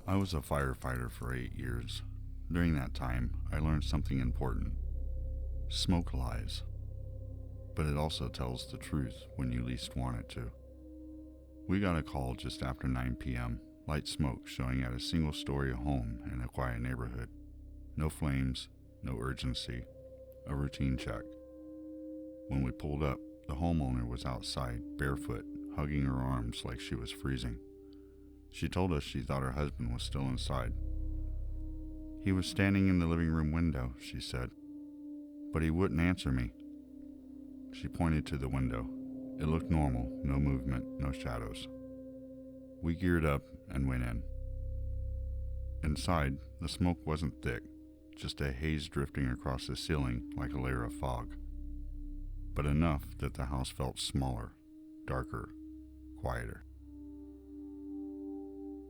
I was a firefighter for 8 years. During that time, I learned something important. Smoke lies, but it also tells the truth when you least want it to. We got a call just after 9 p.m., light smoke showing at a single-story home in a quiet neighborhood. No flames, no urgency, a routine check. When we pulled up, the homeowner was outside, barefoot, hugging her arms like she was freezing. She told us she thought her husband was still inside. He was standing in the living room window, she said, but he wouldn't answer me. She pointed to the window. It looked normal, no movement, no shadows. We geared up and went in. Inside, the smoke wasn't thick, just a haze drifting across the ceiling like a layer of fog, but enough that the house felt smaller, darker, quieter.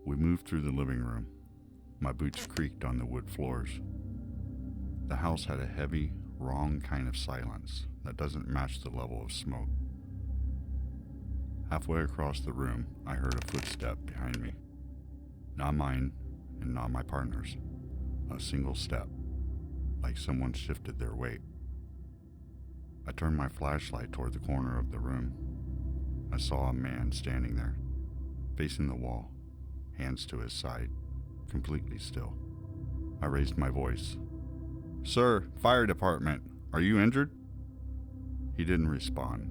We moved through the living room. My boots creaked on the wood floors. The house had a heavy, wrong kind of silence that doesn't match the level of smoke. Halfway across the room, I heard a footstep behind me. Not mine, and not my partner's. A single step, like someone shifted their weight. I turned my flashlight toward the corner of the room. I saw a man standing there, facing the wall, hands to his side, completely still. I raised my voice. "Sir, fire department, are you injured?" He didn't respond,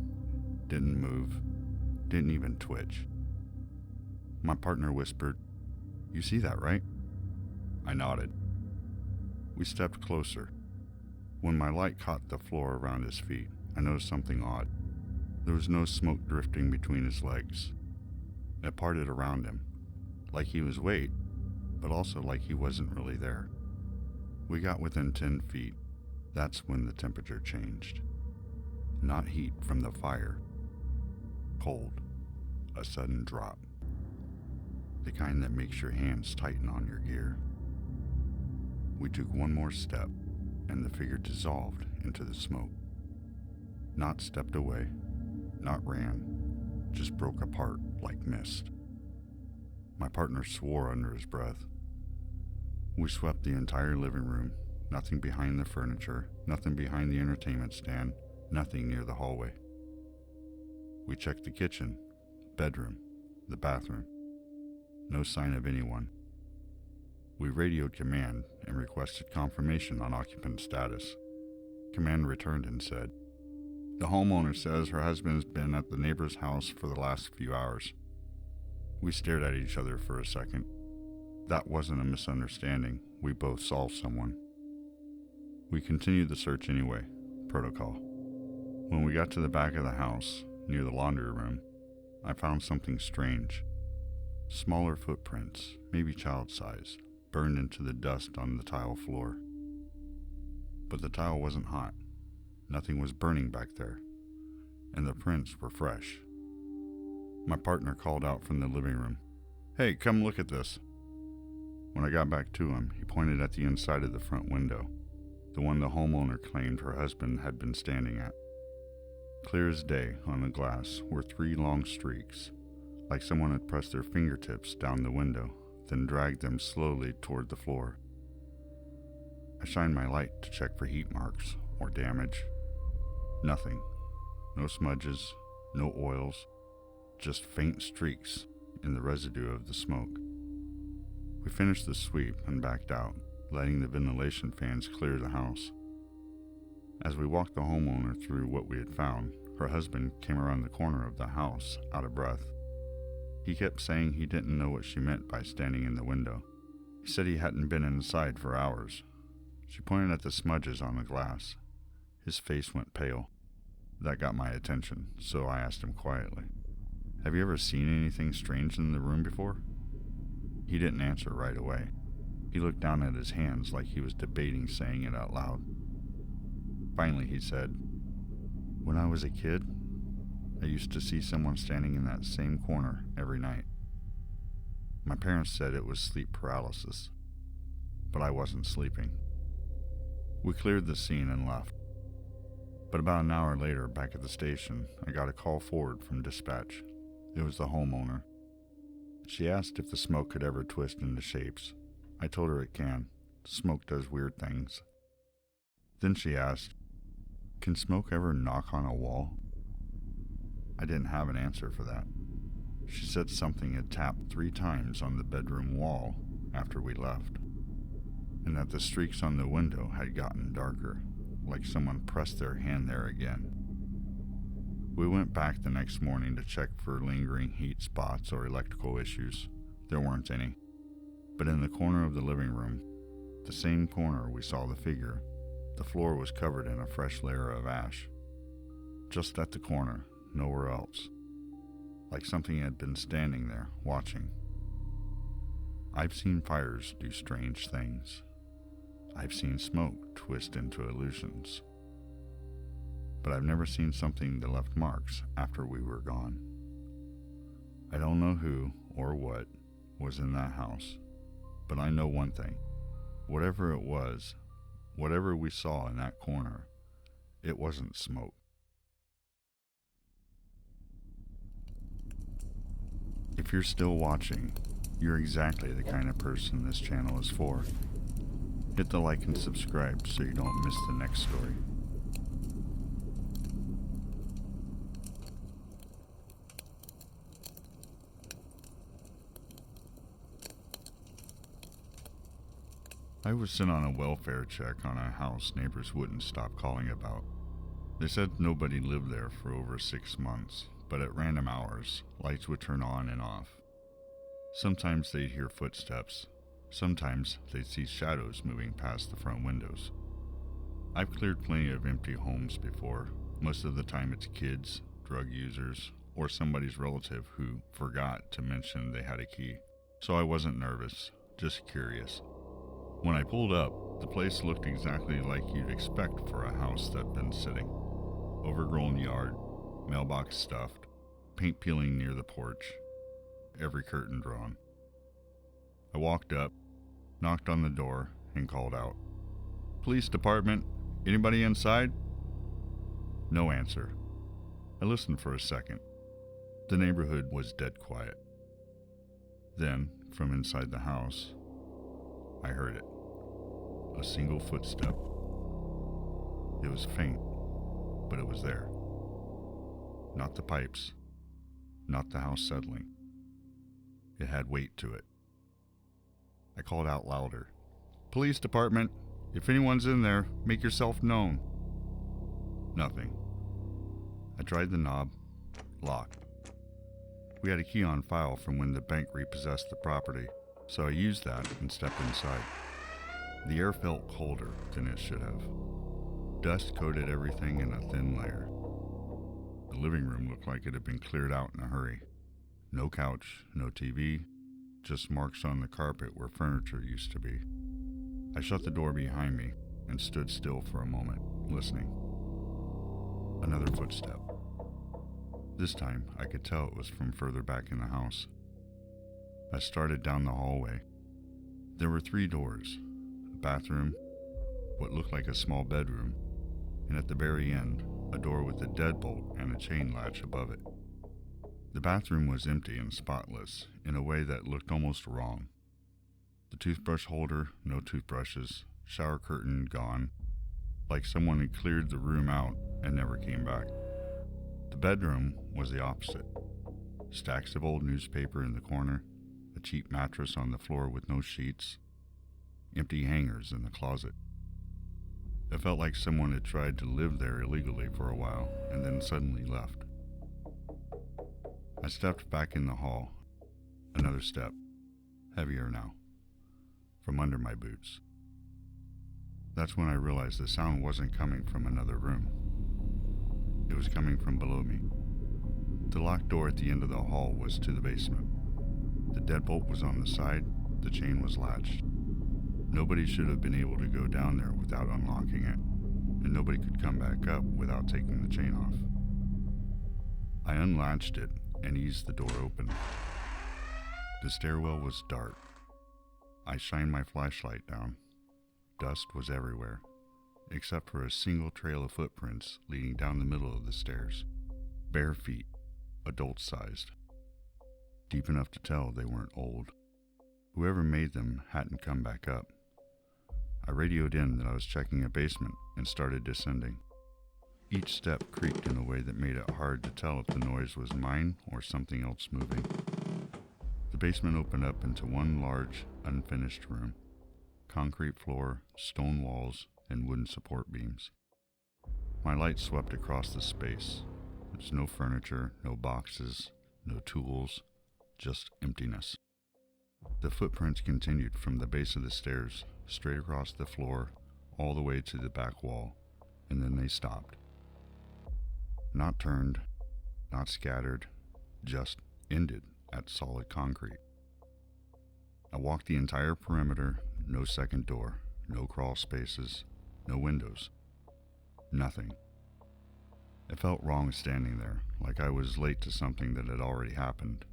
didn't move, didn't even twitch. My partner whispered, "You see that, right?" I nodded. We stepped closer. When my light caught the floor around his feet, I noticed something odd. There was no smoke drifting between his legs. It parted around him, like he was weight, but also like he wasn't really there. We got within 10 feet. That's when the temperature changed. Not heat from the fire. Cold. A sudden drop. The kind that makes your hands tighten on your gear. We took one more step, and the figure dissolved into the smoke. Not stepped away, not ran, just broke apart like mist. My partner swore under his breath. We swept the entire living room, nothing behind the furniture, nothing behind the entertainment stand, nothing near the hallway. We checked the kitchen, bedroom, the bathroom. No sign of anyone. We radioed command and requested confirmation on occupant status. Command returned and said, "The homeowner says her husband's been at the neighbor's house for the last few hours." We stared at each other for a second. That wasn't a misunderstanding. We both saw someone. We continued the search anyway. Protocol. When we got to the back of the house, near the laundry room, I found something strange. Smaller footprints, maybe child-sized, burned into the dust on the tile floor. But the tile wasn't hot. Nothing was burning back there, and the prints were fresh. My partner called out from the living room, "Hey, come look at this." When I got back to him, he pointed at the inside of the front window, the one the homeowner claimed her husband had been standing at. Clear as day on the glass were 3 long streaks, like someone had pressed their fingertips down the window, then dragged them slowly toward the floor. I shined my light to check for heat marks or damage. Nothing. No smudges, no oils, just faint streaks in the residue of the smoke. We finished the sweep and backed out, letting the ventilation fans clear the house. As we walked the homeowner through what we had found, her husband came around the corner of the house, out of breath. He kept saying he didn't know what she meant by standing in the window. He said he hadn't been inside for hours. She pointed at the smudges on the glass. His face went pale. That got my attention, so I asked him quietly, "Have you ever seen anything strange in the room before?" He didn't answer right away. He looked down at his hands like he was debating saying it out loud. Finally, he said, "When I was a kid, I used to see someone standing in that same corner every night. My parents said it was sleep paralysis, but I wasn't sleeping." We cleared the scene and left. But about an hour later, back at the station, I got a call forward from dispatch. It was the homeowner. She asked if the smoke could ever twist into shapes. I told her it can. Smoke does weird things. Then she asked, "Can smoke ever knock on a wall?" I didn't have an answer for that. She said something had tapped 3 times on the bedroom wall after we left, and that the streaks on the window had gotten darker, like someone pressed their hand there again. We went back the next morning to check for lingering heat spots or electrical issues. There weren't any. But in the corner of the living room, the same corner we saw the figure, the floor was covered in a fresh layer of ash. Just at the corner, nowhere else. Like something had been standing there, watching. I've seen fires do strange things. I've seen smoke twist into illusions. But I've never seen something that left marks after we were gone. I don't know who or what was in that house, but I know one thing. Whatever it was, whatever we saw in that corner, it wasn't smoke. If you're still watching, you're exactly the kind of person this channel is for. Hit the like and subscribe so you don't miss the next story. I was sent on a welfare check on a house neighbors wouldn't stop calling about. They said nobody lived there for over 6 months, but at random hours, lights would turn on and off. Sometimes they'd hear footsteps. Sometimes they'd see shadows moving past the front windows. I've cleared plenty of empty homes before. Most of the time it's kids, drug users, or somebody's relative who forgot to mention they had a key. So I wasn't nervous, just curious. When I pulled up, the place looked exactly like you'd expect for a house that'd been sitting. Overgrown yard, mailbox stuffed, paint peeling near the porch, every curtain drawn. I walked up, knocked on the door, and called out, "Police department, anybody inside?" No answer. I listened for a second. The neighborhood was dead quiet. Then, from inside the house, I heard it. A single footstep. It was faint, but it was there. Not the pipes, not the house settling. It had weight to it. I called out louder, "Police department, if anyone's in there, make yourself known." Nothing. I tried the knob. Locked. We had a key on file from when the bank repossessed the property, so I used that and stepped inside. The air felt colder than it should have. Dust coated everything in a thin layer. The living room looked like it had been cleared out in a hurry. No couch, no TV, just marks on the carpet where furniture used to be. I shut the door behind me and stood still for a moment, listening. Another footstep. This time, I could tell it was from further back in the house. I started down the hallway. There were 3 doors, a bathroom, what looked like a small bedroom, and at the very end, a door with a deadbolt and a chain latch above it. The bathroom was empty and spotless in a way that looked almost wrong. The toothbrush holder, no toothbrushes, shower curtain gone, like someone had cleared the room out and never came back. The bedroom was the opposite. Stacks of old newspaper in the corner, a cheap mattress on the floor with no sheets, empty hangers in the closet. It felt like someone had tried to live there illegally for a while and then suddenly left. I stepped back in the hall. Another step, heavier now, from under my boots. That's when I realized the sound wasn't coming from another room. It was coming from below me. The locked door at the end of the hall was to the basement. The deadbolt was on the side, the chain was latched. Nobody should have been able to go down there without unlocking it, and nobody could come back up without taking the chain off. I unlatched it and eased the door open. The stairwell was dark. I shined my flashlight down. Dust was everywhere, except for a single trail of footprints leading down the middle of the stairs. Bare feet, adult-sized. deep enough to tell they weren't old. Whoever made them hadn't come back up. I radioed in that I was checking a basement and started descending. Each step creaked in a way that made it hard to tell if the noise was mine or something else moving. The basement opened up into one large, unfinished room. Concrete floor, stone walls, and wooden support beams. My light swept across the space. There's no furniture, no boxes, no tools, just emptiness. The footprints continued from the base of the stairs, straight across the floor, all the way to the back wall, and then they stopped. Not turned, not scattered, just ended at solid concrete. I walked the entire perimeter, no second door, no crawl spaces, no windows. Nothing. It felt wrong standing there, like I was late to something that had already happened.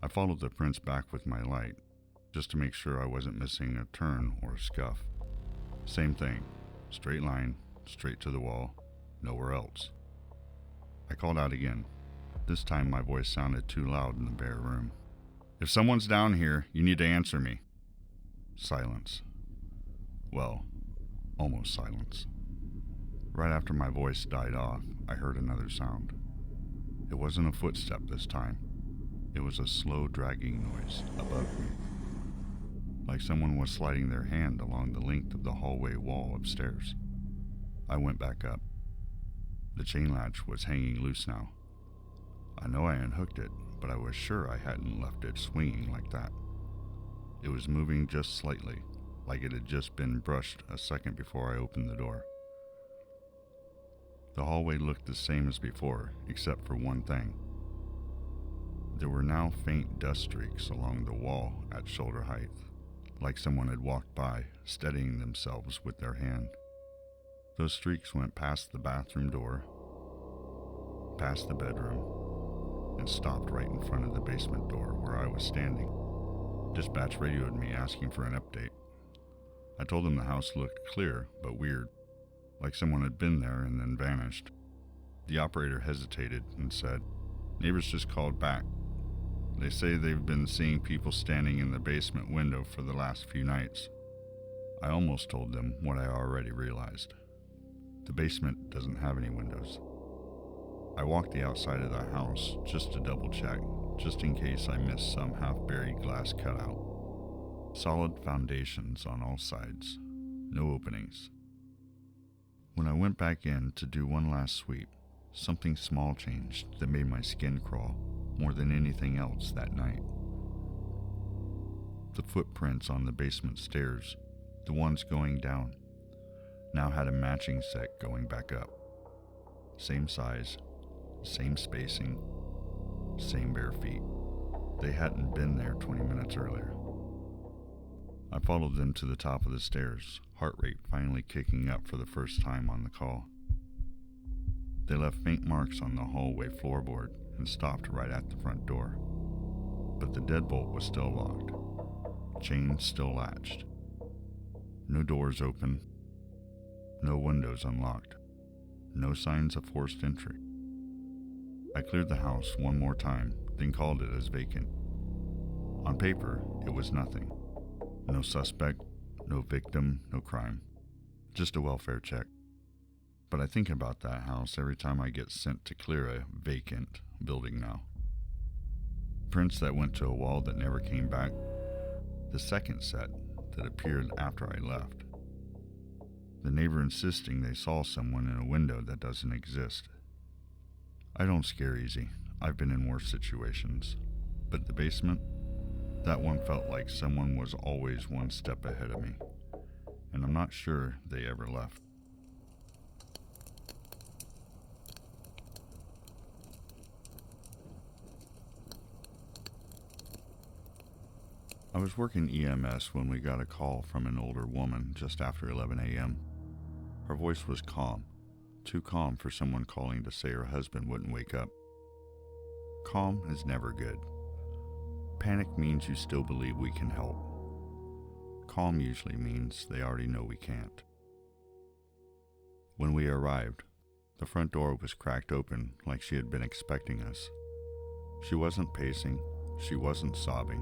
I followed the prints back with my light, just to make sure I wasn't missing a turn or a scuff. Same thing, straight line, straight to the wall, nowhere else. I called out again. This time my voice sounded too loud in the bare room. "If someone's down here, you need to answer me." Silence. Well, almost silence. Right after my voice died off, I heard another sound. It wasn't a footstep this time. It was a slow dragging noise above me, like someone was sliding their hand along the length of the hallway wall upstairs. I went back up. The chain latch was hanging loose now. I know I unhooked it, but I was sure I hadn't left it swinging like that. It was moving just slightly, like it had just been brushed a second before I opened the door. The hallway looked the same as before, except for one thing. There were now faint dust streaks along the wall at shoulder height, like someone had walked by, steadying themselves with their hand. Those streaks went past the bathroom door, past the bedroom, and stopped right in front of the basement door where I was standing. Dispatch radioed me asking for an update. I told them the house looked clear, but weird, like someone had been there and then vanished. The operator hesitated and said, "Neighbors just called back. They say they've been seeing people standing in the basement window for the last few nights." I almost told them what I already realized. The basement doesn't have any windows. I walked the outside of the house just to double check, just in case I missed some half-buried glass cutout. Solid foundations on all sides, no openings. When I went back in to do one last sweep, something small changed that made my skin crawl more than anything else that night. The footprints on the basement stairs, the ones going down, now had a matching set going back up. Same size, same spacing, same bare feet. They hadn't been there 20 minutes earlier. I followed them to the top of the stairs, heart rate finally kicking up for the first time on the call. They left faint marks on the hallway floorboard and stopped right at the front door. But the deadbolt was still locked, chain still latched. No doors open, no windows unlocked, no signs of forced entry. I cleared the house one more time, then called it as vacant. On paper, it was nothing. No suspect, no victim, no crime. Just a welfare check. But I think about that house every time I get sent to clear a vacant building now. Prints that went to a wall that never came back. The second set that appeared after I left. The neighbor insisting they saw someone in a window that doesn't exist. I don't scare easy. I've been in worse situations. But the basement? That one felt like someone was always one step ahead of me. And I'm not sure they ever left. I was working EMS when we got a call from an older woman just after 11 a.m. Her voice was calm, too calm for someone calling to say her husband wouldn't wake up. Calm is never good. Panic means you still believe we can help. Calm usually means they already know we can't. When we arrived, the front door was cracked open like she had been expecting us. She wasn't pacing, She wasn't sobbing.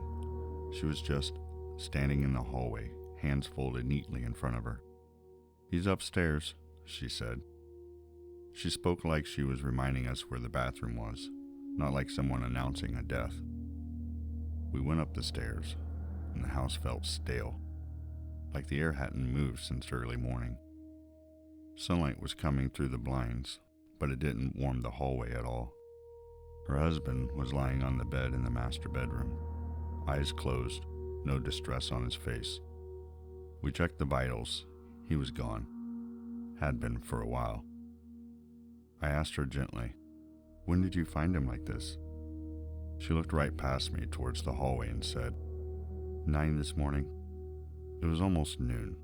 She was just standing in the hallway, hands folded neatly in front of her. "He's upstairs," she said. She spoke like she was reminding us where the bathroom was, not like someone announcing a death. We went up the stairs, and the house felt stale, like the air hadn't moved since early morning. Sunlight was coming through the blinds, but it didn't warm the hallway at all. Her husband was lying on the bed in the master bedroom, eyes closed, no distress on his face. We checked the vitals. He was gone. Had been for a while. I asked her gently, "When did you find him like this?" She looked right past me towards the hallway and said, 9 this morning. It was almost noon.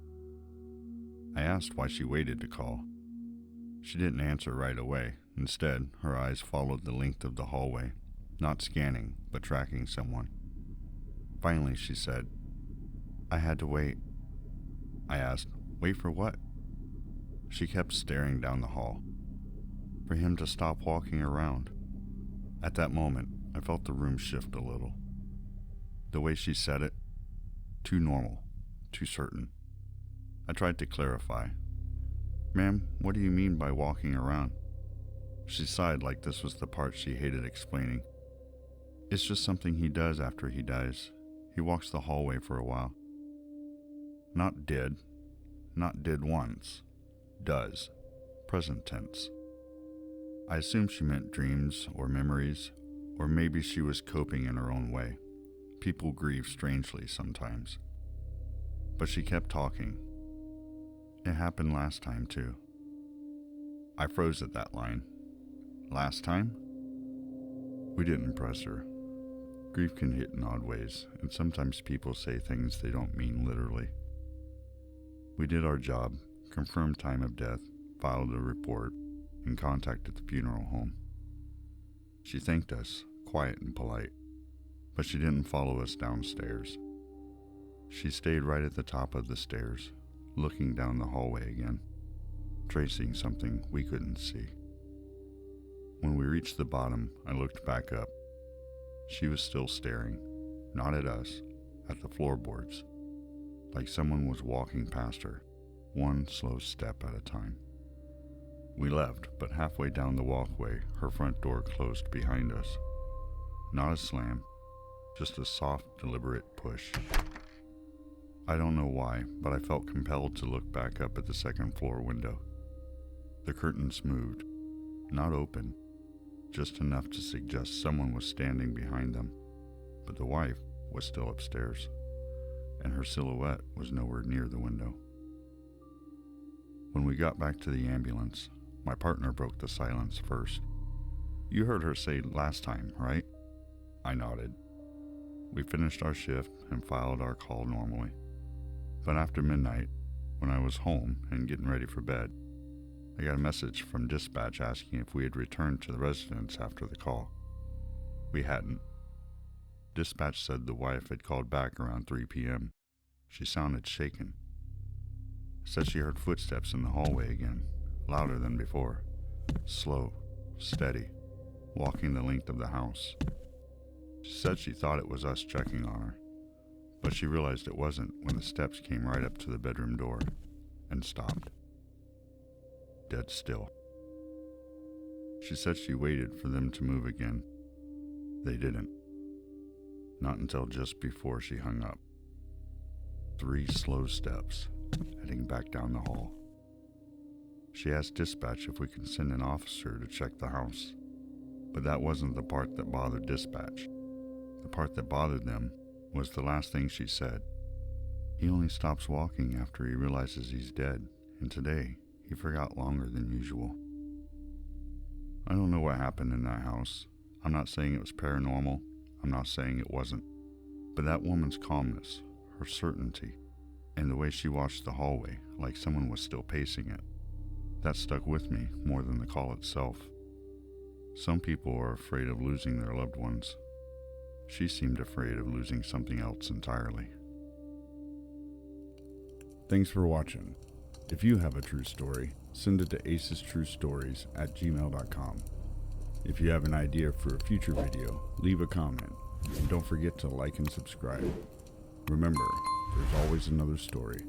I asked why she waited to call. She didn't answer right away. Instead, her eyes followed the length of the hallway, not scanning, but tracking someone. Finally, she said, "I had to wait." I asked, "Wait for what?" She kept staring down the hall. For him to stop walking around. At that moment, I felt the room shift a little. The way she said it, too normal, too certain. I tried to clarify. "Ma'am, what do you mean by walking around?" She sighed like this was the part she hated explaining. "It's just something he does after he dies. He walks the hallway for a while." Not did. Not did once. Does. Present tense. I assumed she meant dreams or memories, or maybe she was coping in her own way. People grieve strangely sometimes. But she kept talking. "It happened last time, too." I froze at that line. Last time? We didn't press her. Grief can hit in odd ways, and sometimes people say things they don't mean literally. We did our job, confirmed time of death, filed a report, and contacted the funeral home. She thanked us, quiet and polite, but she didn't follow us downstairs. She stayed right at the top of the stairs, looking down the hallway again, tracing something we couldn't see. When we reached the bottom, I looked back up. She was still staring, not at us, at the floorboards, like someone was walking past her, one slow step at a time. We left, but halfway down the walkway, her front door closed behind us. Not a slam, just a soft, deliberate push. I don't know why, but I felt compelled to look back up at the second floor window. The curtains moved, not open, just enough to suggest someone was standing behind them, but the wife was still upstairs, and her silhouette was nowhere near the window. When we got back to the ambulance, my partner broke the silence first. "You heard her say last time, right?" I nodded. We finished our shift and filed our call normally. But after midnight, when I was home and getting ready for bed, I got a message from dispatch asking if we had returned to the residence after the call. We hadn't. Dispatch said the wife had called back around 3 p.m. She sounded shaken. Said she heard footsteps in the hallway again, louder than before. Slow, steady, walking the length of the house. She said she thought it was us checking on her, but she realized it wasn't when the steps came right up to the bedroom door and stopped. Dead still. She said she waited for them to move again. They didn't. Not until just before she hung up. 3 slow steps, heading back down the hall. She asked dispatch if we could send an officer to check the house, but that wasn't the part that bothered dispatch. The part that bothered them was the last thing she said. "He only stops walking after he realizes he's dead, and today he forgot longer than usual." I don't know what happened in that house. I'm not saying it was paranormal. I'm not saying it wasn't. But that woman's calmness, her certainty, and the way she watched the hallway like someone was still pacing it, that stuck with me more than the call itself. Some people are afraid of losing their loved ones. She seemed afraid of losing something else entirely. Thanks for watching. If you have a true story, send it to acestruestories@gmail.com. If you have an idea for a future video, leave a comment And don't forget to like and subscribe. Remember, there's always another story.